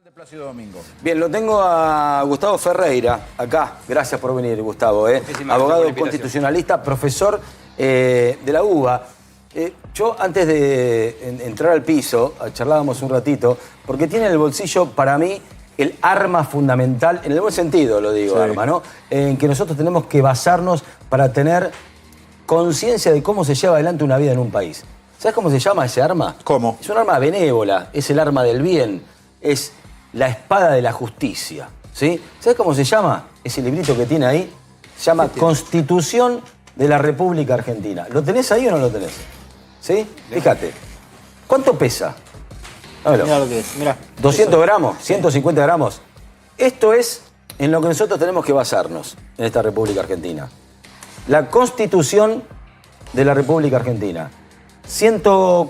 De Plácido Domingo. Bien, lo tengo a Gustavo Ferreira, acá. Gracias por venir, Gustavo. Abogado constitucionalista, profesor de la UBA. Yo, antes de entrar al piso, charlábamos un ratito, porque tiene en el bolsillo, para mí, el arma fundamental, en el buen sentido lo digo, sí. Arma, ¿no? En que nosotros tenemos que basarnos para tener conciencia de cómo se lleva adelante una vida en un país. ¿Sabes cómo se llama ese arma? ¿Cómo? Es un arma benévola, es el arma del bien, es la espada de la justicia, ¿sí? ¿Sabes cómo se llama? Ese librito que tiene ahí, se llama Constitución de la República Argentina. ¿Lo tenés ahí o no lo tenés? ¿Sí? Fíjate. ¿Cuánto pesa? Mirá lo que es, mirá. 200 gramos, 150 gramos. Esto es en lo que nosotros tenemos que basarnos en esta República Argentina. La Constitución de la República Argentina.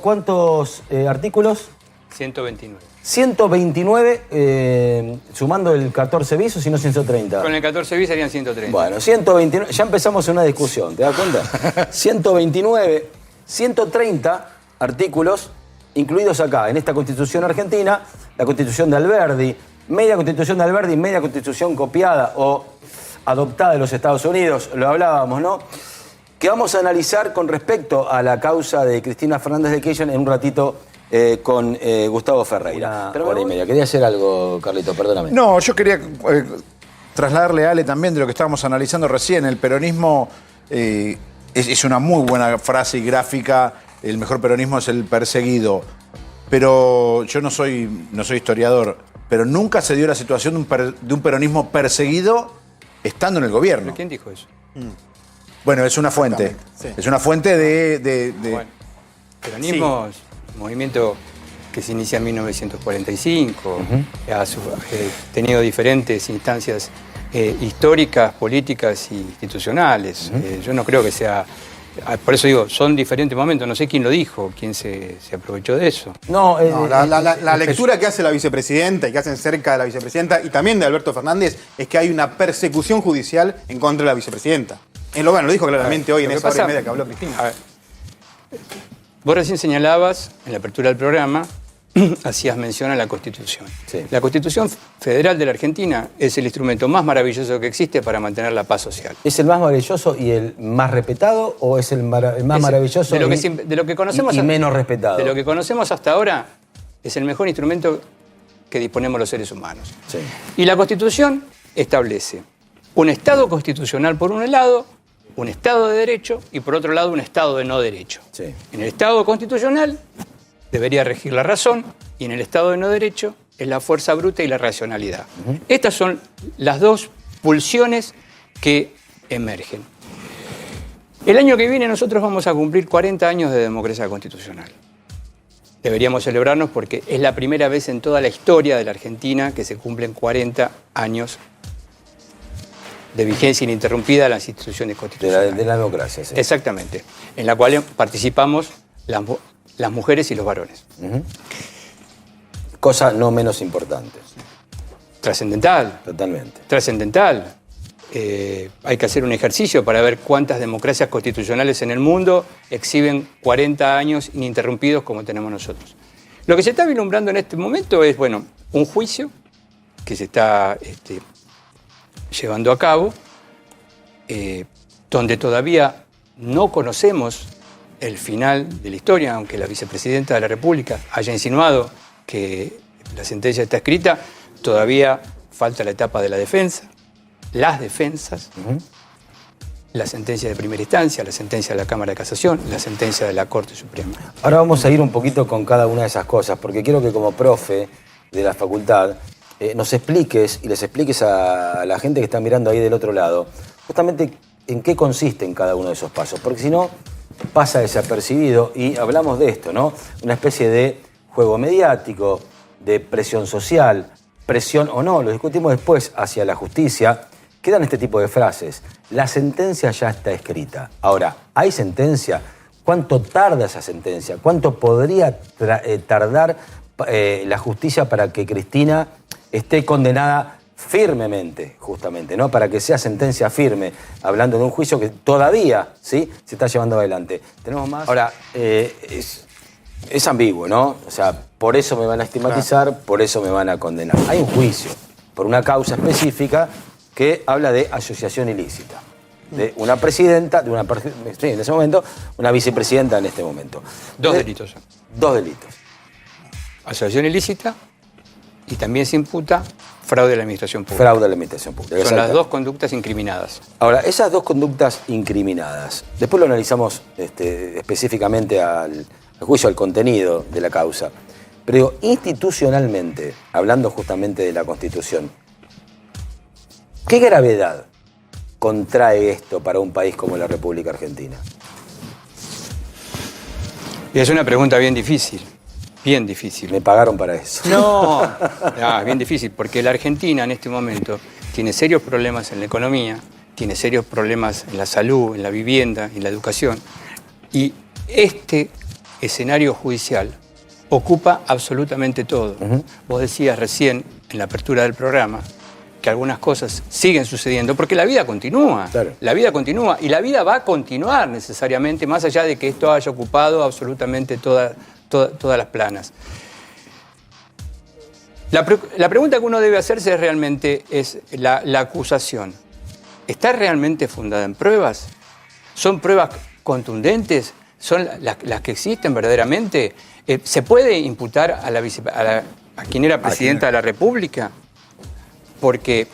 ¿Cuántos artículos? 129. 129, sumando el 14 bis o si no 130. Con el 14 bis serían 130. Bueno, 129, ya empezamos una discusión, ¿te das cuenta? 129, 130 artículos incluidos acá, en esta Constitución argentina, la Constitución de Alberdi, media Constitución de Alberdi, media Constitución copiada o adoptada de los Estados Unidos, lo hablábamos, ¿no? Que vamos a analizar con respecto a la causa de Cristina Fernández de Kirchner en un ratito con Gustavo Ferreira. Pero hora y media. Quería hacer algo, Carlito, perdóname. No, yo quería trasladarle a Ale también de lo que estábamos analizando recién. El peronismo es una muy buena frase y gráfica. El mejor peronismo es el perseguido. Pero yo no soy historiador. Pero nunca se dio la situación de un peronismo perseguido estando en el gobierno. ¿Pero quién dijo eso? Bueno, es una fuente. Sí. Es una fuente de... Bueno, peronismo es un movimiento que se inicia en 1945. Ha tenido diferentes instancias históricas, políticas e institucionales. Yo no creo que sea... Por eso digo, son diferentes momentos. No sé quién lo dijo, quién se aprovechó de eso. No, la lectura que hace la vicepresidenta y que hacen cerca de la vicepresidenta y también de Alberto Fernández es que hay una persecución judicial en contra de la vicepresidenta. Bueno, lo dijo claramente hoy en esa hora y media que habló Cristina. A ver, vos recién señalabas, en la apertura del programa, hacías mención a la Constitución. Sí. La Constitución Federal de la Argentina es el instrumento más maravilloso que existe para mantener la paz social. ¿Es el más maravilloso y el más respetado o es el más maravilloso de lo que conocemos y menos respetado? De lo que conocemos hasta ahora, es el mejor instrumento que disponemos los seres humanos. Sí. Y la Constitución establece un Estado constitucional por un lado, un Estado de derecho y por otro lado un Estado de no derecho. Sí. En el Estado constitucional debería regir la razón y en el Estado de no derecho es la fuerza bruta y la racionalidad. Estas son las dos pulsiones que emergen. El año que viene nosotros vamos a cumplir 40 años de democracia constitucional. Deberíamos celebrarnos porque es la primera vez en toda la historia de la Argentina que se cumplen 40 años de vigencia ininterrumpida de las instituciones constitucionales. De la democracia, sí. Exactamente. En la cual participamos las mujeres y los varones. Cosa no menos importante. Trascendental. Totalmente. Trascendental. Hay que hacer un ejercicio para ver cuántas democracias constitucionales en el mundo exhiben 40 años ininterrumpidos como tenemos nosotros. Lo que se está vislumbrando en este momento es, bueno, un juicio que se está llevando a cabo, donde todavía no conocemos el final de la historia, aunque la vicepresidenta de la República haya insinuado que la sentencia está escrita, todavía falta la etapa de la defensa, las defensas, la sentencia de primera instancia, la sentencia de la Cámara de Casación, la sentencia de la Corte Suprema. Ahora vamos a ir un poquito con cada una de esas cosas, porque quiero que como profe de la facultad nos expliques y les expliques a la gente que está mirando ahí del otro lado justamente en qué consisten cada uno de esos pasos, porque si no pasa desapercibido y hablamos de esto, ¿no? Una especie de juego mediático, de presión social, presión o no, lo discutimos después hacia la justicia. Quedan este tipo de frases. La sentencia ya está escrita. Ahora, ¿hay sentencia? ¿Cuánto tarda esa sentencia? ¿Cuánto podría tardar la justicia para que Cristina esté condenada firmemente, justamente, ¿no? Para que sea sentencia firme, hablando de un juicio que todavía, ¿sí?, se está llevando adelante. ¿Tenemos más? Ahora, Es ambiguo, ¿no? O sea, por eso me van a estigmatizar, por eso me van a condenar. Hay un juicio por una causa específica que habla de asociación ilícita. De una presidenta, sí, en ese momento, una vicepresidenta en este momento. Dos delitos. Dos delitos. Asociación ilícita y también se imputa fraude a la administración pública. Fraude a la administración pública. Son las dos conductas incriminadas. Ahora, esas dos conductas incriminadas, después lo analizamos específicamente al juicio, al contenido de la causa. Pero digo, institucionalmente, hablando justamente de la Constitución, ¿qué gravedad contrae esto para un país como la República Argentina? Y es una pregunta bien difícil. Bien difícil. Me pagaron para eso. No, es bien difícil, porque la Argentina en este momento tiene serios problemas en la economía, tiene serios problemas en la salud, en la vivienda, en la educación. Y este escenario judicial ocupa absolutamente todo. Vos decías recién, en la apertura del programa, que algunas cosas siguen sucediendo, porque la vida continúa. Claro. La vida continúa y la vida va a continuar necesariamente, más allá de que esto haya ocupado absolutamente todas las planas. La pregunta que uno debe hacerse realmente es la acusación. ¿Está realmente fundada en pruebas? ¿Son pruebas contundentes? ¿Son las que existen verdaderamente? ¿Se puede imputar a quien era presidenta de la República? Porque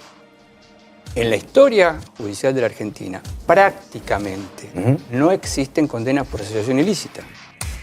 en la historia judicial de la Argentina prácticamente no existen condenas por asociación ilícita.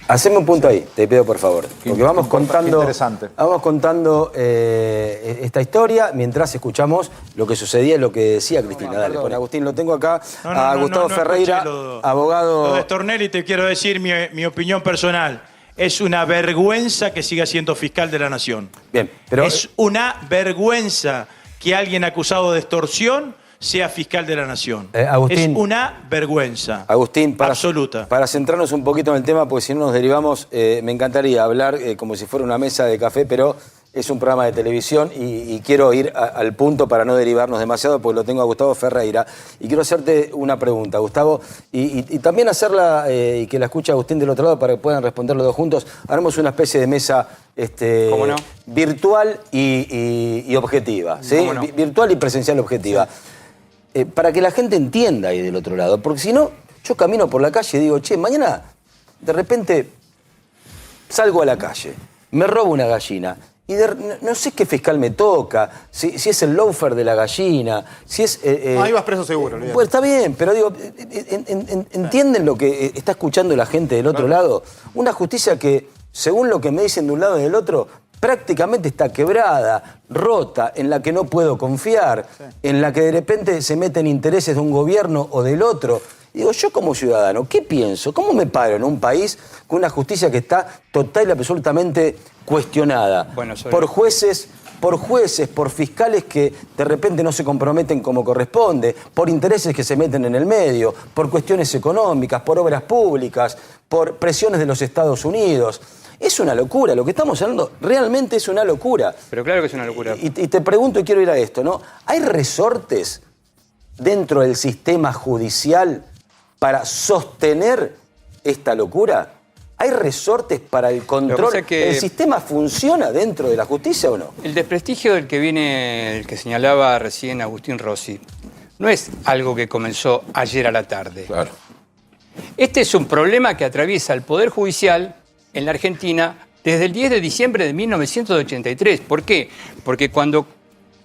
Haceme un punto ahí, te pido por favor. Porque vamos contando, interesante. vamos contando esta historia mientras escuchamos lo que sucedía y lo que decía Cristina. Dale, con Agustín, lo tengo acá. A Gustavo Ferreira, abogado. Lo de Stornelli, te quiero decir mi opinión personal. Es una vergüenza que siga siendo fiscal de la Nación. Bien, pero es una vergüenza que alguien acusado de extorsión sea fiscal de la Nación. Agustín, es una vergüenza. Agustín, absoluta. Para centrarnos un poquito en el tema, porque si no nos derivamos, me encantaría hablar como si fuera una mesa de café, pero es un programa de televisión y quiero ir al punto para no derivarnos demasiado, porque lo tengo a Gustavo Ferreira. Y quiero hacerte una pregunta, Gustavo, y también hacerla y que la escuche Agustín del otro lado para que puedan responder los dos juntos. Haremos una especie de mesa ¿Cómo no? virtual y objetiva, ¿sí? ¿Cómo no? Virtual y presencial objetiva. Sí. Para que la gente entienda ahí del otro lado, porque si no, yo camino por la calle y digo, che, mañana de repente salgo a la calle, me robo una gallina y no sé qué fiscal me toca, si es el loafer de la gallina, si es... ahí vas preso seguro. Pues está bien, pero digo, ¿entienden lo que está escuchando la gente del otro lado? Una justicia que, según lo que me dicen de un lado y del otro, prácticamente está quebrada, rota, en la que no puedo confiar, en la que de repente se meten intereses de un gobierno o del otro. Y digo, yo como ciudadano, ¿qué pienso? ¿Cómo me paro en un país con una justicia que está total y absolutamente cuestionada? Bueno, por jueces, por fiscales que de repente no se comprometen como corresponde, por intereses que se meten en el medio, por cuestiones económicas, por obras públicas, por presiones de los Estados Unidos. Es una locura, lo que estamos hablando realmente es una locura. Pero claro que es una locura. Y te pregunto y quiero ir a esto, ¿no? ¿Hay resortes dentro del sistema judicial para sostener esta locura? ¿Hay resortes para el control? ¿El sistema funciona dentro de la justicia o no? El desprestigio del que señalaba recién Agustín Rossi, no es algo que comenzó ayer a la tarde. Claro. Este es un problema que atraviesa el Poder Judicial en la Argentina desde el 10 de diciembre de 1983. ¿Por qué? Porque cuando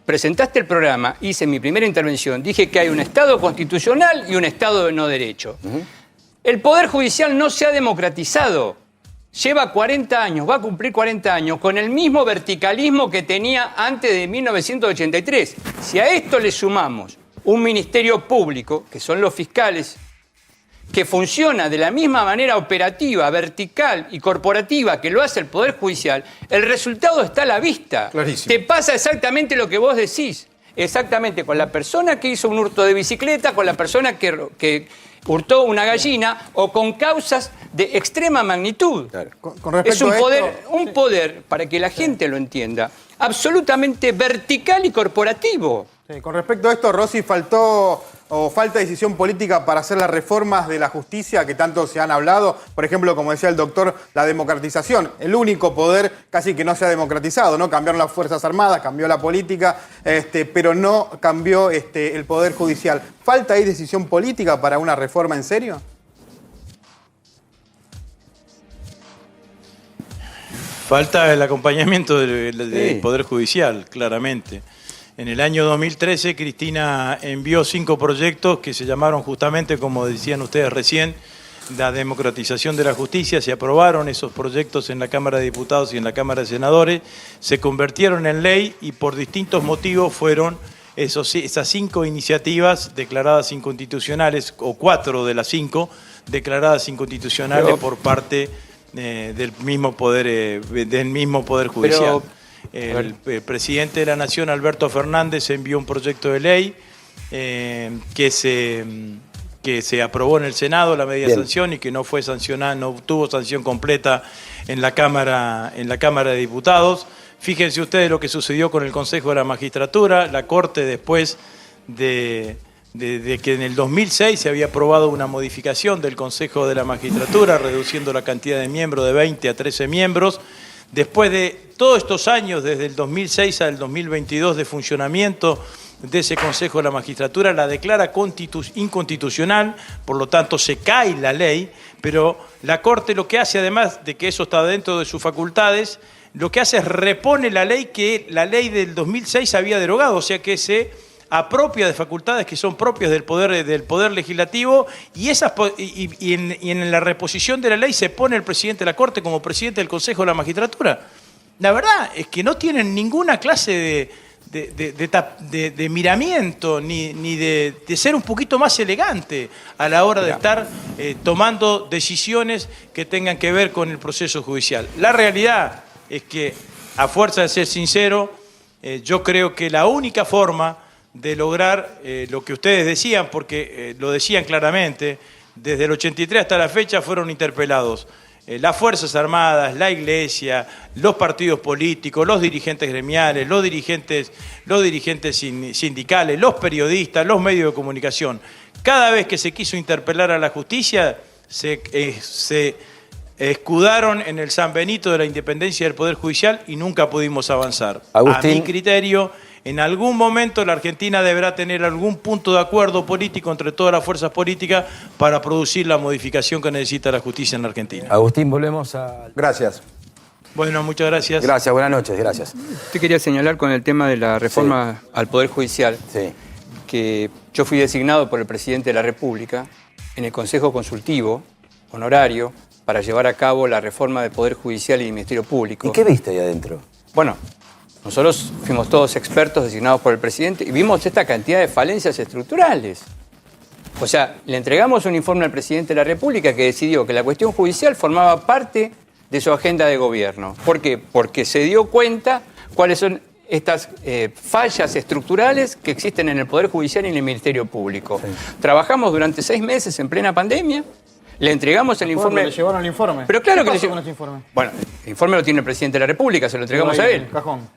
presentaste el programa, hice mi primera intervención, dije que hay un Estado constitucional y un Estado de no derecho. El Poder Judicial no se ha democratizado. Lleva 40 años, va a cumplir 40 años, con el mismo verticalismo que tenía antes de 1983. Si a esto le sumamos un ministerio público, que son los fiscales, que funciona de la misma manera operativa, vertical y corporativa que lo hace el Poder Judicial, el resultado está a la vista. Clarísimo. Te pasa exactamente lo que vos decís. Exactamente, con la persona que hizo un hurto de bicicleta, con la persona que hurtó una gallina o con causas de extrema magnitud. Claro. Con respecto es un a poder, esto, un poder, para que la gente lo entienda, absolutamente vertical y corporativo. sí, con respecto a esto, Rossi faltó o falta de decisión política para hacer las reformas de la justicia que tanto se han hablado? Por ejemplo, como decía el doctor, la democratización. El único poder casi que no se ha democratizado, ¿no? Cambiaron las Fuerzas Armadas, cambió la política, pero no cambió el Poder Judicial. ¿Falta ahí decisión política para una reforma en serio? Falta el acompañamiento del Poder Judicial, claramente. En el año 2013, Cristina envió 5 proyectos que se llamaron justamente, como decían ustedes recién, la democratización de la justicia. Se aprobaron esos proyectos en la Cámara de Diputados y en la Cámara de Senadores, se convirtieron en ley y por distintos motivos fueron esas 5 iniciativas declaradas inconstitucionales, o 4 de las 5 declaradas inconstitucionales por parte del mismo Poder Judicial. El presidente de la Nación, Alberto Fernández, envió un proyecto de ley que se aprobó en el Senado, la media sanción, y que no fue sancionada, no tuvo sanción completa en la Cámara de Diputados. Fíjense ustedes lo que sucedió con el Consejo de la Magistratura. La Corte, después de que en el 2006 se había aprobado una modificación del Consejo de la Magistratura, reduciendo la cantidad de miembros de 20 a 13 miembros, después de todos estos años, desde el 2006 al 2022 de funcionamiento de ese Consejo de la Magistratura, la declara inconstitucional, por lo tanto se cae la ley, pero la Corte lo que hace, además de que eso está dentro de sus facultades, lo que hace es repone la ley que la ley del 2006 había derogado, o sea que se apropia de facultades que son propias del poder legislativo, y en la reposición de la ley se pone el presidente de la Corte como presidente del Consejo de la Magistratura. La verdad es que no tienen ninguna clase de miramiento ni de ser un poquito más elegante a la hora de estar tomando decisiones que tengan que ver con el proceso judicial. La realidad es que, a fuerza de ser sincero, yo creo que la única forma de lograr lo que ustedes decían, porque lo decían claramente, desde el 83 hasta la fecha fueron interpelados las Fuerzas Armadas, la Iglesia, los partidos políticos, los dirigentes gremiales, los dirigentes sindicales, los periodistas, los medios de comunicación. Cada vez que se quiso interpelar a la justicia, se escudaron en el San Benito de la independencia del Poder Judicial y nunca pudimos avanzar. Agustín. A mi criterio, en algún momento la Argentina deberá tener algún punto de acuerdo político entre todas las fuerzas políticas para producir la modificación que necesita la justicia en la Argentina. Agustín, volvemos a... Gracias. Bueno, muchas gracias. Gracias, buenas noches, gracias. Te quería señalar con el tema de la reforma al Poder Judicial, Sí. que yo fui designado por el presidente de la República en el Consejo Consultivo Honorario para llevar a cabo la reforma del Poder Judicial y del Ministerio Público. ¿Y qué viste ahí adentro? Bueno, nosotros fuimos todos expertos designados por el presidente y vimos esta cantidad de falencias estructurales. O sea, le entregamos un informe al presidente de la República que decidió que la cuestión judicial formaba parte de su agenda de gobierno. ¿Por qué? Porque se dio cuenta cuáles son estas fallas estructurales que existen en el Poder Judicial y en el Ministerio Público. Sí. Trabajamos durante 6 meses en plena pandemia. Le entregamos el informe. ¿Le llevaron el informe? Pero claro ¿Qué que pasó le con este informe? Bueno, el informe lo tiene el presidente de la República, se lo entregamos a él. Cajón.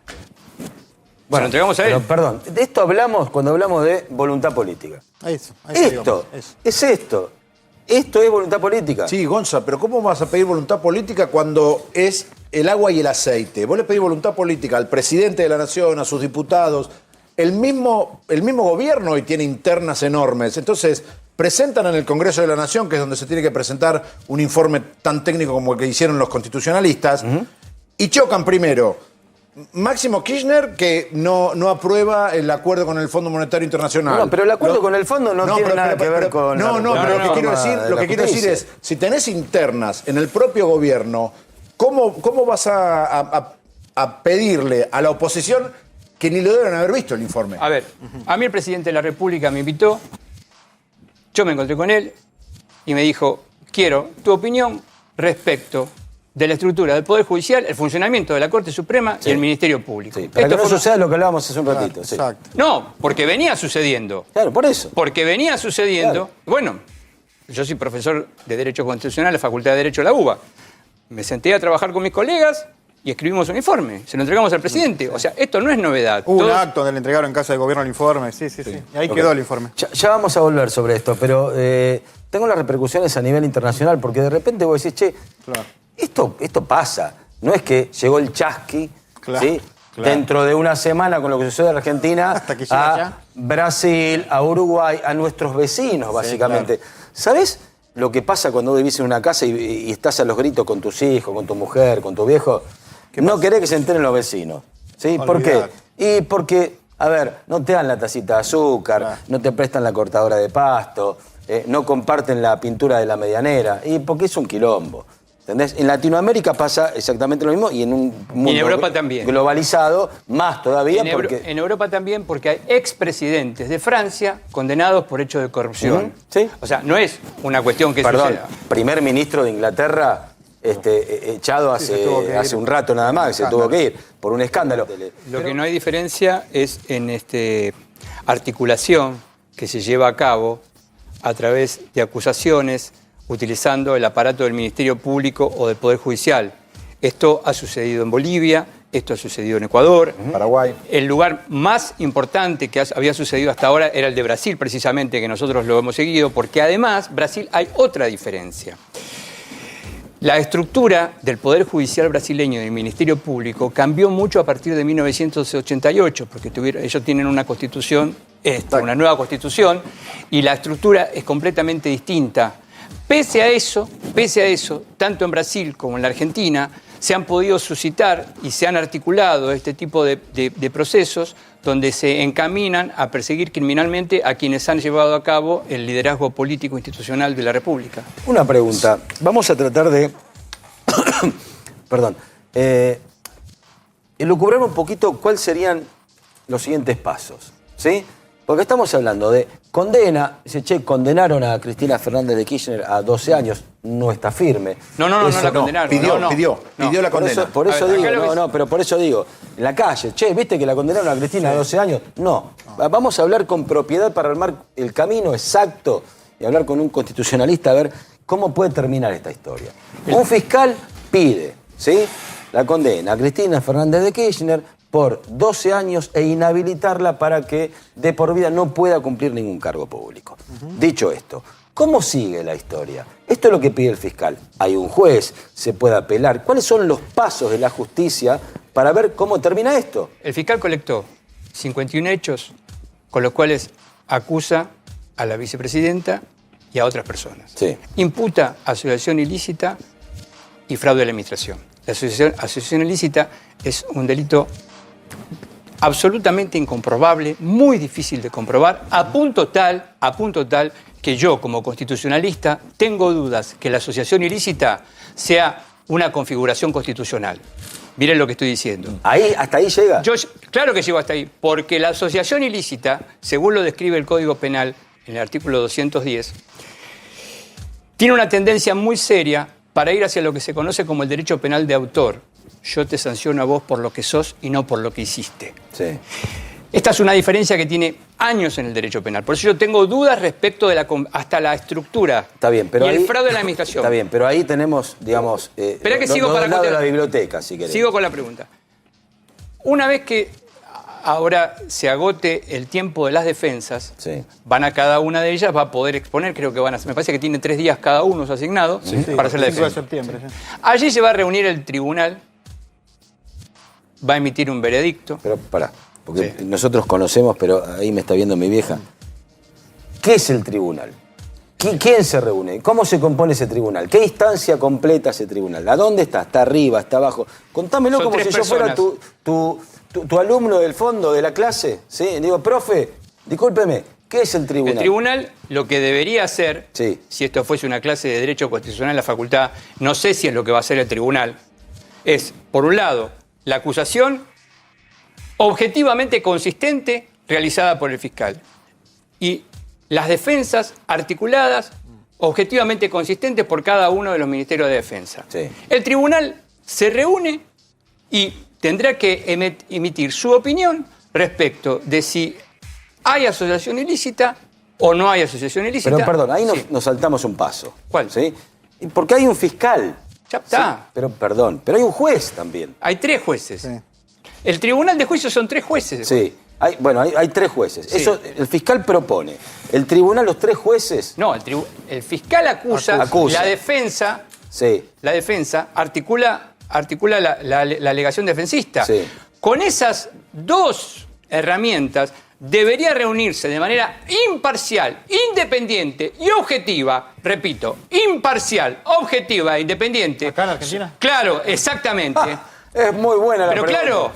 Bueno, lo entregamos a él. Pero, perdón, de esto hablamos cuando hablamos de voluntad política. Esto es esto. Esto es voluntad política. Sí, Gonza, pero ¿cómo vas a pedir voluntad política cuando es el agua y el aceite? Vos le pedís voluntad política al presidente de la Nación, a sus diputados. El mismo gobierno hoy tiene internas enormes. Entonces, presentan en el Congreso de la Nación, que es donde se tiene que presentar un informe tan técnico como el que hicieron los constitucionalistas, y chocan primero Máximo Kirchner, que no aprueba el acuerdo con el Fondo Monetario Internacional. No, pero el acuerdo con el fondo no tiene nada que ver con... No, pero lo que quiero decir es, si tenés internas en el propio gobierno, ¿cómo vas a pedirle a la oposición que ni lo deben haber visto el informe? A ver, a mí el presidente de la República me invitó, yo me encontré con él y me dijo, quiero tu opinión respecto de la estructura del Poder Judicial, el funcionamiento de la Corte Suprema y el Ministerio Público. Sí, para que no suceda lo que hablábamos hace un ratito. Sí. Exacto. No, porque venía sucediendo. Claro, por eso. Porque venía sucediendo. Claro. Bueno, yo soy profesor de Derecho Constitucional en la Facultad de Derecho de la UBA. Me senté a trabajar con mis colegas y escribimos un informe, se lo entregamos al presidente. O sea, esto no es novedad. Hubo un Todos- acto donde le entregaron en Casa de Gobierno el informe, sí. Y ahí quedó el informe. Ya vamos a volver sobre esto, pero tengo las repercusiones a nivel internacional, porque de repente vos decís, che, Claro. esto pasa. No es que llegó el chasqui, Claro, ¿sí? claro. Dentro de una semana con lo que sucede en Argentina, Hasta que llega a allá. Brasil, a Uruguay, a nuestros vecinos, básicamente. ¿Sabés lo que pasa cuando vos vivís en una casa y estás a los gritos con tus hijos, con tu mujer, con tu viejo? No querés que se enteren los vecinos. ¿Sí? ¿Por qué? Olvidate. Y porque, a ver, no te dan la tacita de azúcar, Claro. no te prestan la cortadora de pasto, no comparten la pintura de la medianera, y porque es un quilombo. ¿Entendés? En Latinoamérica pasa exactamente lo mismo y en un mundo Europa también. globalizado, más todavía, porque... En Europa también, porque hay expresidentes de Francia condenados por hechos de corrupción. Ujú, sí. O sea, no es una cuestión que Perdón, suceda. primer ministro de Inglaterra echado se tuvo que hace ir. un rato nada más, que se tuvo que ir por un escándalo. Lo que no hay diferencia es en articulación que se lleva a cabo a través de acusaciones utilizando el aparato del Ministerio Público o del Poder Judicial. Esto ha sucedido en Bolivia, esto ha sucedido en Ecuador. Paraguay. El lugar más importante que había sucedido hasta ahora era el de Brasil, precisamente, que nosotros lo hemos seguido, porque además, Brasil, hay otra diferencia. La estructura del Poder Judicial brasileño y del Ministerio Público cambió mucho a partir de 1988, porque ellos tienen una constitución, una nueva constitución, y la estructura es completamente distinta. Pese a eso, tanto en Brasil como en la Argentina, se han podido suscitar y se han articulado este tipo de procesos donde se encaminan a perseguir criminalmente a quienes han llevado a cabo el liderazgo político institucional de la República. Una pregunta. Vamos a tratar de... Perdón. Elucubrar un poquito cuáles serían los siguientes pasos. ¿Sí? Porque estamos hablando de condena. Dice, che, condenaron a Cristina Fernández de Kirchner a 12 años. No está firme. No la condenaron. Pidió la Por condena. eso A ver, digo, acá lo que- pero por eso digo, en la calle, che, ¿viste que la condenaron a Cristina a 12 años? No. Vamos a hablar con propiedad para armar el camino exacto y hablar con un constitucionalista a ver cómo puede terminar esta historia. Un fiscal pide, ¿sí?, la condena a Cristina Fernández de Kirchner por 12 años e inhabilitarla para que de por vida no pueda cumplir ningún cargo público. Dicho esto, ¿cómo sigue la historia? Esto es lo que pide el fiscal. Hay un juez, se puede apelar. ¿Cuáles son los pasos de la justicia para ver cómo termina esto? El fiscal colectó 51 hechos con los cuales acusa a la vicepresidenta y a otras personas. Sí. Imputa asociación ilícita y fraude a la administración. La asociación ilícita es un delito absolutamente incomprobable, muy difícil de comprobar, a punto tal que yo, como constitucionalista, tengo dudas que la asociación ilícita sea una configuración constitucional. Miren lo que estoy diciendo. ¿Hasta ahí llega? Claro que llego hasta ahí, porque la asociación ilícita, según lo describe el Código Penal en el artículo 210, tiene una tendencia muy seria para ir hacia lo que se conoce como el derecho penal de autor. Yo te sanciono a vos por lo que sos y no por lo que hiciste. Sí. Esta es una diferencia que tiene años en el derecho penal. Por eso yo tengo dudas respecto de hasta la estructura. Está bien, pero y ahí, el fraude de la administración. Está bien, pero ahí tenemos, digamos, Espera que sigo los para dos lados de contar. la biblioteca, si querés. Sigo con la pregunta. Una vez que ahora se agote el tiempo de las defensas, Sí. van a cada una de ellas, va a poder exponer, creo que me parece que tiene 3 días cada uno asignado para hacer la 5 de defensa. septiembre. Sí. Allí se va a reunir el tribunal, va a emitir un veredicto. Pero pará, porque nosotros conocemos, pero ahí me está viendo mi vieja. ¿Qué es el tribunal? ¿Quién se reúne? ¿Cómo se compone ese tribunal? ¿Qué instancia completa ese tribunal? ¿A dónde está? ¿Está arriba? ¿Está abajo? Contámelo Son como si 3 yo fuera personas. tu alumno del fondo de la clase. ¿Sí? Digo, profe, discúlpeme, ¿qué es el tribunal? El tribunal lo que debería hacer, Sí. si esto fuese una clase de Derecho Constitucional en la facultad, no sé si es lo que va a hacer el tribunal, es, por un lado, la acusación objetivamente consistente realizada por el fiscal y las defensas articuladas objetivamente consistentes por cada uno de los ministerios de defensa. Sí. El tribunal se reúne y tendrá que emitir su opinión respecto de si hay asociación ilícita o no hay asociación ilícita. Pero perdón, ahí Sí. nos saltamos un paso. ¿Cuál? ¿Sí? Porque hay un fiscal Ya está. Pero perdón, pero hay un juez también. Hay 3 jueces. Sí. El tribunal de juicio son 3 jueces. Sí. Hay 3 jueces. Sí. Eso el fiscal propone. El tribunal, los 3 jueces. No, el fiscal acusa. Acusa. La defensa Sí. articula la alegación defensista. Sí. Con esas 2 herramientas debería reunirse de manera imparcial, independiente y objetiva, repito, imparcial, objetiva e independiente. ¿Acá en Argentina? Claro, exactamente. Es muy buena la Pero pregunta. claro,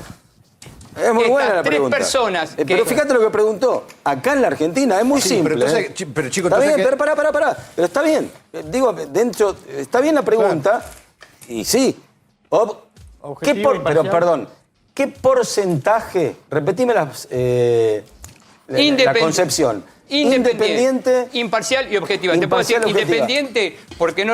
Es muy estas buena la 3 pregunta. personas que- Pero fíjate lo que preguntó. Acá en la Argentina es muy Sí, simple. pero entonces, ¿eh? pero chico, está bien, entonces pero pará. Pero está bien. Digo, dentro. Está bien la pregunta. Y sí. Objetivo, pero imparcial. perdón. ¿Qué porcentaje? Repetime la concepción. Independiente, imparcial y objetiva. Te puedo decir Imparcial, objetiva. independiente porque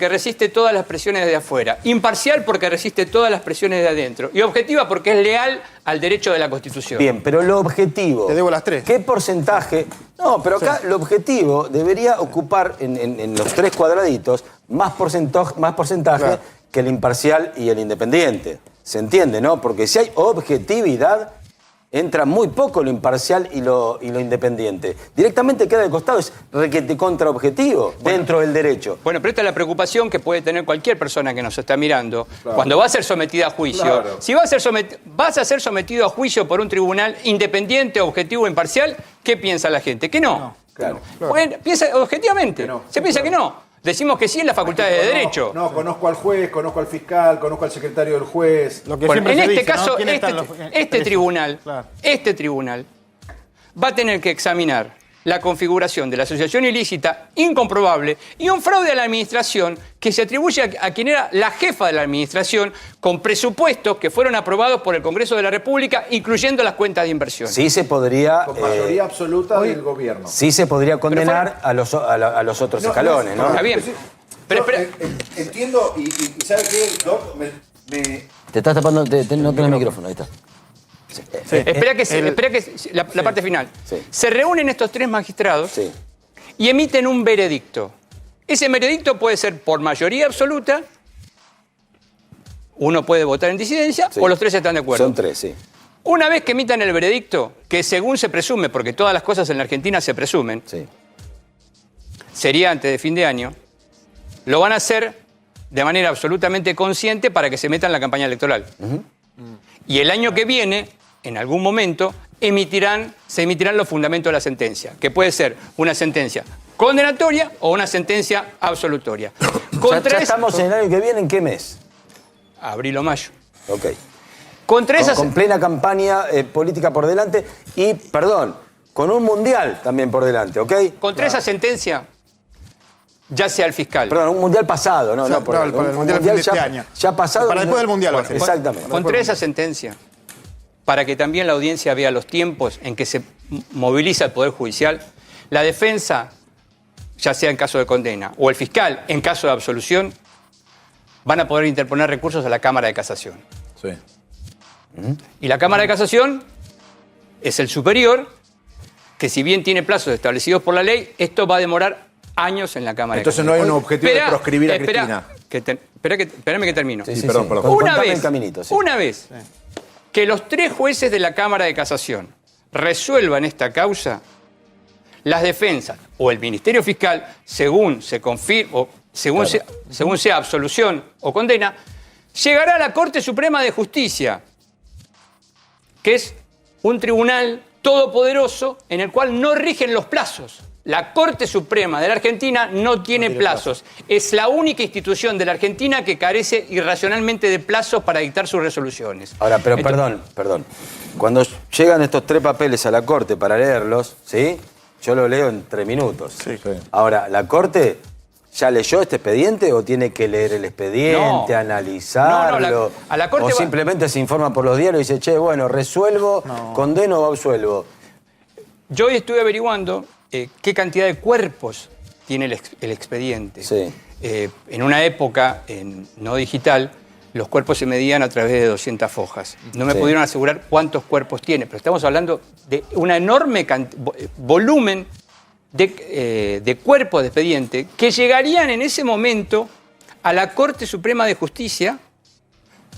resiste todas las presiones de afuera. Imparcial porque resiste todas las presiones de adentro. Y objetiva porque es leal al derecho de la Constitución. Bien, pero lo objetivo. Te debo las 3. ¿Qué porcentaje? No, pero acá lo objetivo debería ocupar en los 3 cuadraditos más porcentaje Claro. que el imparcial y el independiente. ¿Se entiende, no? Porque si hay objetividad, entra muy poco lo imparcial y lo independiente. Directamente queda de costado, es requete contraobjetivo dentro del derecho. Bueno, pero esta es la preocupación que puede tener cualquier persona que nos está mirando cuando va a ser sometida a juicio. Claro. Si vas a ser sometido a juicio por un tribunal independiente, objetivo, imparcial, ¿qué piensa la gente? Que no. Claro. Bueno, piensa objetivamente. Se piensa que no. Decimos que sí en las facultades de Derecho. No, conozco al juez, conozco al fiscal, conozco al secretario del juez. Lo que Bueno, siempre en se este dice, ¿no? caso, ¿Quiénes están los- este presos? tribunal, Claro. este tribunal va a tener que examinar la configuración de la asociación ilícita incomprobable y un fraude a la administración que se atribuye a quien era la jefa de la administración con presupuestos que fueron aprobados por el Congreso de la República, incluyendo las cuentas de inversión. Sí se podría... Con mayoría absoluta del gobierno. sí se podría condenar a los otros escalones, ¿no? Está bien. Pero espera. Entiendo, y ¿sabe qué, Doc? Te estás tapando, no tenés micrófono, ahí está. Espera que la parte final. Sí. Se reúnen estos 3 magistrados Sí. y emiten un veredicto. Ese veredicto puede ser por mayoría absoluta, uno puede votar en disidencia Sí. o los 3 están de acuerdo. Son 3, sí. Una vez que emitan el veredicto, que según se presume, porque todas las cosas en la Argentina se presumen, Sí. sería antes de fin de año, lo van a hacer de manera absolutamente consciente para que se meta en la campaña electoral. Y el año que viene, en algún momento, se emitirán los fundamentos de la sentencia, que puede ser una sentencia condenatoria o una sentencia absolutoria. Ya estamos en el año que viene, ¿en qué mes? Abril o mayo. Ok. Contra esas... Con plena campaña política por delante y, perdón, con un mundial también por delante, ¿ok? Contra esa sentencia, ya sea el fiscal. Perdón, un mundial pasado, no, O sea, no, por no, para el mundial de este ya, año. ya pasado. Para después del mundial va a ser. Exactamente. Contra esa sentencia, para que también la audiencia vea los tiempos en que se moviliza el Poder Judicial, la defensa, ya sea en caso de condena, o el fiscal en caso de absolución, van a poder interponer recursos a la Cámara de Casación. Sí. Y la Cámara de Casación es el superior, que si bien tiene plazos establecidos por la ley, esto va a demorar años en la Cámara Entonces de no Casación. hay un objetivo de proscribir a Cristina. Espérame que termino. Sí, sí, perdón, sí. perdón. Una Contame vez, el caminito, sí. una vez que los 3 jueces de la Cámara de Casación resuelvan esta causa, las defensas o el Ministerio Fiscal, según se confirme o según sea absolución o condena, llegará a la Corte Suprema de Justicia, que es un tribunal todopoderoso en el cual no rigen los plazos. La Corte Suprema de la Argentina no tiene plazos. Es la única institución de la Argentina que carece irracionalmente de plazos para dictar sus resoluciones. Ahora, pero Entonces, perdón. Cuando llegan estos 3 papeles a la Corte para leerlos, ¿sí? Yo lo leo en 3 minutos. Sí. Ahora, ¿la Corte ya leyó este expediente o tiene que leer el expediente, No. analizarlo? No, a la Corte o va- simplemente se informa por los diarios y dice, che, bueno, resuelvo, condeno o absuelvo. yo hoy estuve averiguando qué cantidad de cuerpos tiene el expediente. Sí. En una época no digital, los cuerpos se medían a través de 200 fojas. No me Sí. pudieron asegurar cuántos cuerpos tiene, pero estamos hablando de un enorme volumen de cuerpos de expediente que llegarían en ese momento a la Corte Suprema de Justicia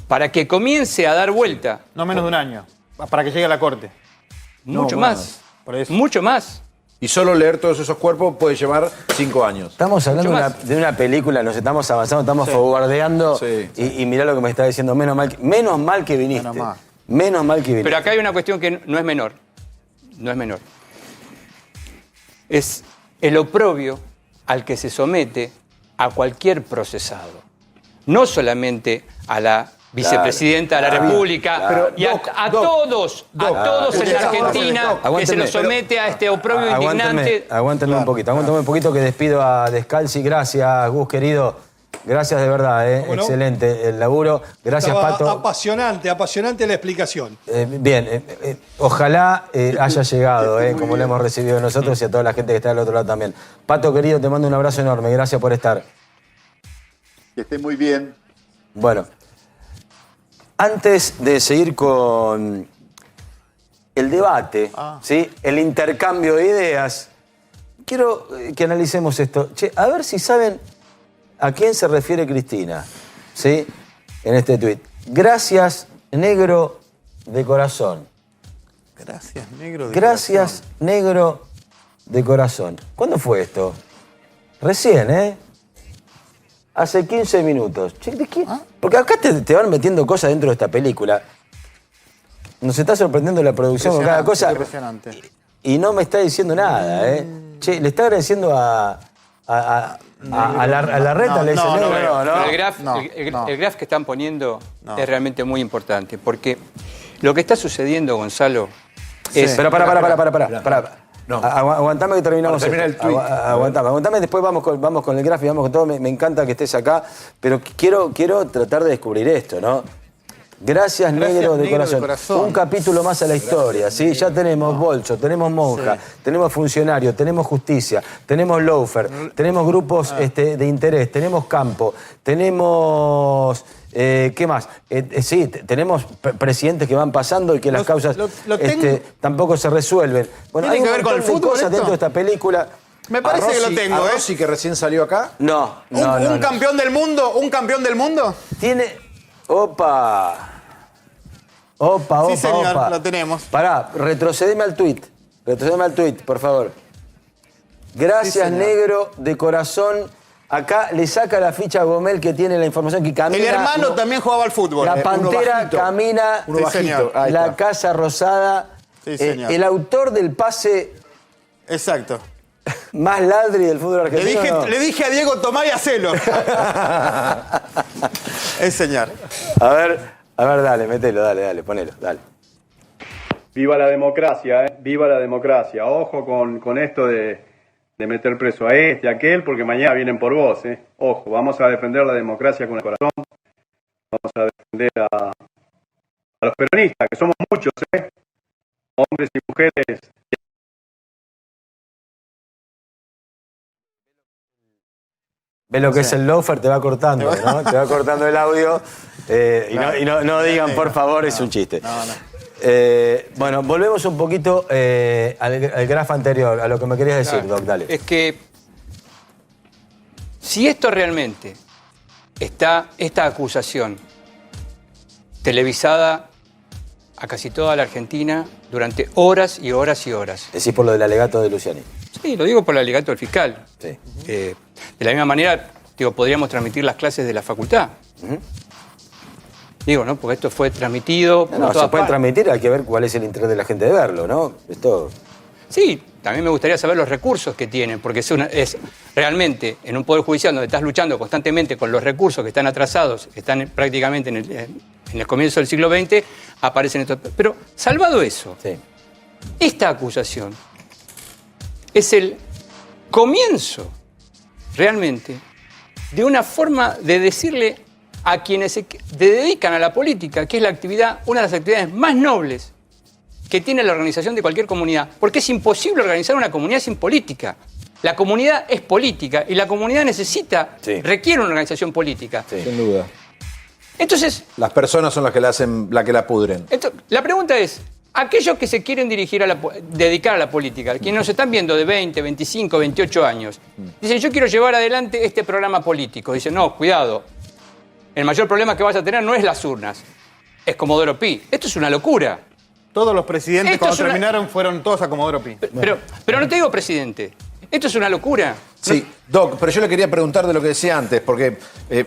para que comience a dar vuelta. No menos de un año, para que llegue a la Corte. Mucho No, más. Por eso. Mucho más. Y solo leer todos esos cuerpos puede llevar 5 años. Estamos hablando Mucho más. de una película, nos estamos avanzando, estamos forwardeando. Sí. Y mirá lo que me está diciendo, menos mal que viniste. Menos mal. Menos mal que viniste. Pero acá hay una cuestión que no es menor. No es menor. Es el oprobio al que se somete a cualquier procesado. No solamente a la vicepresidenta de la República, claro. y a todos en la Argentina que se nos somete a este oprobio indignante. Aguántenme un poquito que despido a Descalzi. Gracias, Gus, querido. Gracias de verdad, ¿Cómo no? Excelente el laburo. Gracias, Estaba Pato. apasionante la explicación. Bien, ojalá haya llegado, como lo hemos recibido nosotros y a toda la gente que está del otro lado también. Pato, querido, te mando un abrazo enorme. Gracias por estar. Que esté muy bien. Bueno, antes de seguir con el debate, ¿sí? El intercambio de ideas, quiero que analicemos esto. Che, a ver si saben a quién se refiere Cristina, ¿sí? En este tuit. Gracias, negro de corazón. Gracias, negro. Gracias, negro de corazón. ¿Cuándo fue esto? Recién, ¿eh? Hace 15 minutos. Che, ¿de qué? Porque acá te van metiendo cosas dentro de esta película. Nos está sorprendiendo la producción con cada cosa. Impresionante. Y no me está diciendo nada, ¿eh? Che, le está agradeciendo a la reta, le dice, no, Pero el graph que están poniendo es realmente muy importante, porque lo que está sucediendo, Gonzalo, es... Pero para. No. Aguantame que terminamos. Para terminar esto. el tuit. Aguantame, después vamos con el gráfico, vamos con todo. Me encanta que estés acá, pero quiero tratar de descubrir esto, ¿no? Gracias, negro de corazón. Un capítulo más a la historia, ¿sí? Ya tenemos bolso, tenemos monja, tenemos funcionario, tenemos justicia, tenemos lawfare, tenemos grupos de interés, tenemos campo, tenemos... ¿Qué más? Sí, tenemos presidentes que van pasando y que las causas tampoco se resuelven. Bueno, ¿Tiene hay que ver con el fútbol cosas esto? dentro de esta película. Me parece que lo tengo, a ¿eh? Rossi, que recién salió acá. No. ¿Un campeón del mundo? ¿Un campeón del mundo? Tiene... Opa, Sí, señor, lo tenemos. Pará, retrocedeme al tuit, por favor. Gracias, señor. negro de corazón. Acá le saca la ficha a Gomel que tiene la información que camina. El hermano también jugaba al fútbol. La uno Pantera bajito. camina. Uno Sí, bajito. señor. Ahí La está. Casa Rosada. Sí, señor. El autor del pase Exacto. más ladri del fútbol argentino. ¿No? Le dije a Diego, tomá y hacelo. Señor. A ver, dale, mételo, dale, ponelo, dale. Viva la democracia, ¿eh? Viva la democracia. Ojo con esto de meter preso a este, a aquel, porque mañana vienen por vos, ¿eh? Ojo, vamos a defender la democracia con el corazón. Vamos a defender a los peronistas, que somos muchos, ¿eh? Hombres y mujeres. Ves lo que es el loafer, te va cortando, ¿no? Te va cortando el audio. Y no digan, por favor, es un chiste. Bueno, volvemos un poquito al grafo anterior, a lo que me querías decir, Claro. Doc, dale. Es que si esto realmente está, esta acusación televisada a casi toda la Argentina durante horas y horas y horas. Decís por lo del alegato de Luciani. Sí, lo digo por el alegato del fiscal. Sí. De la misma manera, podríamos transmitir las clases de la facultad. Digo, ¿no? Porque esto fue transmitido por No, se todas puede partes. transmitir, hay que ver cuál es el interés de la gente de verlo, ¿no? Esto... Sí, también me gustaría saber los recursos que tienen, porque es realmente en un poder judicial donde estás luchando constantemente con los recursos que están atrasados, que están prácticamente en el comienzo del siglo XX, aparecen estos. Pero salvado eso, Sí. esta acusación es el comienzo realmente de una forma de decirle a quienes se dedican a la política, que es la actividad, una de las actividades más nobles que tiene la organización de cualquier comunidad, porque es imposible organizar una comunidad sin política. La comunidad es política y la comunidad requiere una organización política. Sí. Sin duda. Entonces, Las personas son las que la hacen, la que la pudren. la pregunta es, aquellos que se quieren dedicar a la política, quienes nos están viendo de 20, 25, 28 años, dicen, yo quiero llevar adelante este programa político. Dicen, no, cuidado, el mayor problema que vas a tener no es las urnas, es Comodoro Pi. Esto es una locura. Todos los presidentes Esto cuando es una- terminaron fueron todos a Comodoro Pi. Pero no te digo presidente, esto es una locura. Sí, Doc, pero yo le quería preguntar de lo que decía antes, porque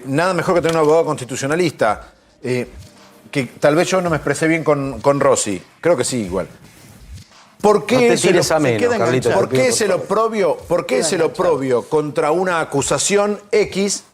nada mejor que tener un abogado constitucionalista, que tal vez yo no me expresé bien con Rossi, creo que sí, igual. ¿Por No qué te se lo- tires a menos, queda Carlitos. ¿Por te pido, qué por se lo favor. probio, contra una acusación X,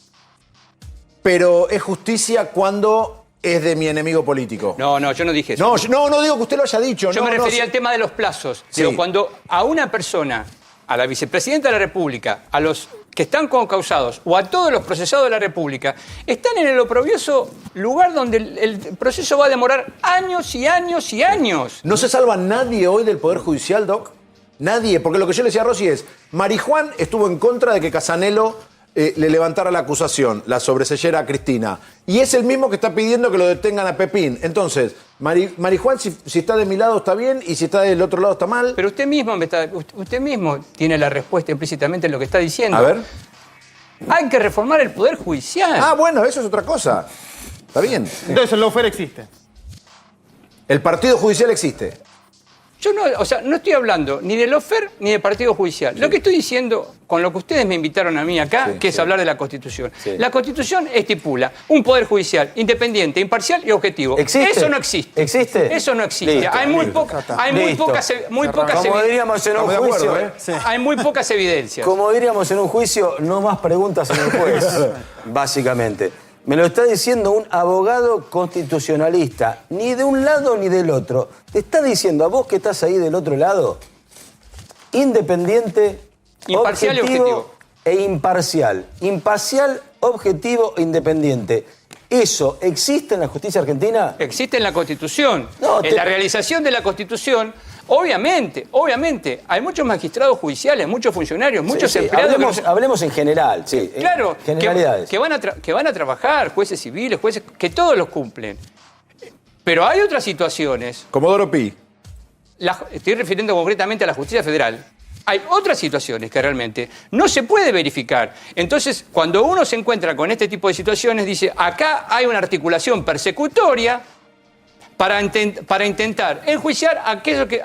pero es justicia cuando es de mi enemigo político? No, yo no dije eso. No digo que usted lo haya dicho. Yo no, me no, refería al tema de los plazos. Sí. Digo, cuando a una persona, a la vicepresidenta de la República, a los que están concausados o a todos los procesados de la República, están en el oprobioso lugar donde el proceso va a demorar años y años y años. ¿No se salva nadie hoy del Poder Judicial, Doc? Nadie, porque lo que yo le decía a Rossi es, Marijuán estuvo en contra de que Casanelo le levantara la acusación, la sobresellera a Cristina, y es el mismo que está pidiendo que lo detengan a Pepín. Entonces, Marijuán, si está de mi lado está bien, y si está del otro lado está mal. Pero usted mismo tiene la respuesta implícitamente en lo que está diciendo. A ver. Hay que reformar el Poder Judicial. Ah, bueno, eso es otra cosa. Está bien. Entonces el lawfare existe. El partido judicial existe. Yo no estoy hablando ni del lawfare ni del partido judicial. Lo que estoy diciendo, con lo que ustedes me invitaron a mí acá, que es hablar de la Constitución. Sí. La Constitución estipula un poder judicial independiente, imparcial y objetivo. ¿Existe? Eso no existe. ¿Existe? Eso no existe. Listo, Hay muy listo. pocas Como diríamos en un Estamos de juicio, acuerdo, ¿eh? hay muy pocas evidencias. como diríamos en un juicio, no más preguntas en el juez, básicamente. Me lo está diciendo un abogado constitucionalista, ni de un lado ni del otro. Te está diciendo a vos que estás ahí del otro lado, independiente, Imparcial y objetivo. e imparcial. Imparcial, objetivo e independiente. ¿Eso existe en la justicia argentina? Existe en la Constitución. No, En la realización de la Constitución, obviamente, hay muchos magistrados judiciales, muchos funcionarios, muchos Sí, sí, empleados. hablemos en general, sí. Claro, generalidades. que van a trabajar, jueces civiles, jueces, que todos los cumplen. Pero hay otras situaciones, Comodoro Pi. estoy refiriendo concretamente a la justicia federal, hay otras situaciones que realmente no se puede verificar. Entonces, cuando uno se encuentra con este tipo de situaciones, dice, acá hay una articulación persecutoria para intentar enjuiciar a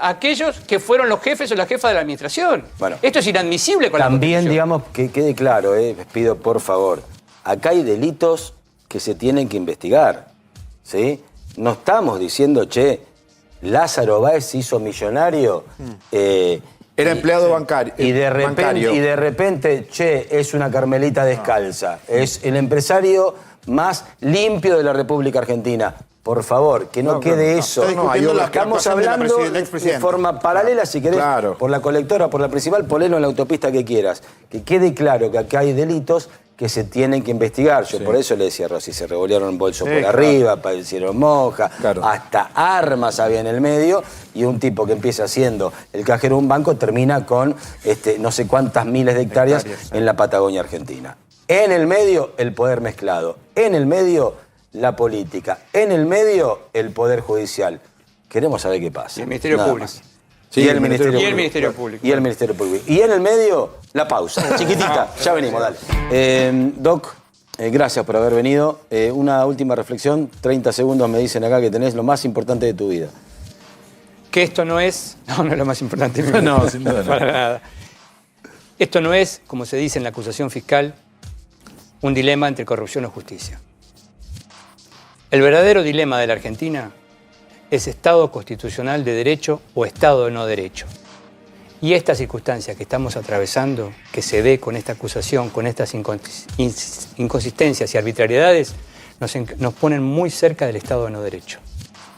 aquellos que fueron los jefes o las jefas de la administración. Bueno, esto es inadmisible con la También, Constitución. digamos, que quede claro, les pido por favor, acá hay delitos que se tienen que investigar, ¿sí? No estamos diciendo, che, Lázaro Báez se hizo millonario. Era empleado bancario. Y de repente, che, es una Carmelita descalza. Es el empresario más limpio de la República Argentina. Por favor, que no quede eso. Está discutiendo la Estamos actuación de la hablando del de expresidente. forma paralela, si querés, Claro. por la colectora, por la principal, ponelo en la autopista que quieras. Que quede claro que acá hay delitos que se tienen que investigar. Yo por eso le decía a Rossi, se revolvieron bolsos por claro. arriba, padecieron moja, Claro. hasta armas había en el medio, y un tipo que empieza siendo el cajero de un banco termina con no sé cuántas miles de hectáreas en la Patagonia Argentina. En el medio, el poder mezclado. En el medio, la política. En el medio, el poder judicial. Queremos saber qué pasa. Y el Ministerio Nada Público. más. Sí, y el el Ministerio Y el Público. Ministerio Público. Y el Ministerio Público. Y en el medio, la pausa. Chiquitita, ya venimos, dale. Doc, gracias por haber venido. Una última reflexión, 30 segundos me dicen acá que tenés lo más importante de tu vida. Que esto no es... No es lo más importante. No, sin duda no. Para nada. Esto no es, como se dice en la acusación fiscal, un dilema entre corrupción o justicia. El verdadero dilema de la Argentina es Estado constitucional de derecho o Estado de no derecho. Y esta circunstancia que estamos atravesando, que se ve con esta acusación, con estas inconsistencias y arbitrariedades, nos ponen muy cerca del Estado de no derecho.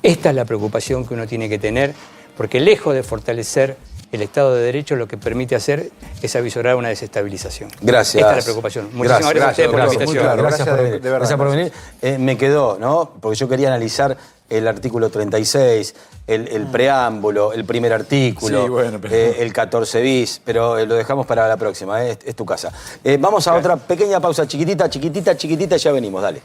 Esta es la preocupación que uno tiene que tener, porque lejos de fortalecer el Estado de Derecho, lo que permite hacer es avisorar una desestabilización. Gracias. Esta es la preocupación. Muchísimas gracias a ustedes por la muy invitación. claro. Gracias por venir. de verdad, Gracias por venir. Me quedó, ¿no? Porque yo quería analizar el artículo 36, el preámbulo, el primer artículo, Sí, bueno, pero- el 14 bis, pero lo dejamos para la próxima, es tu casa. Vamos a otra pequeña pausa, chiquitita, chiquitita, chiquitita, y ya venimos, dale.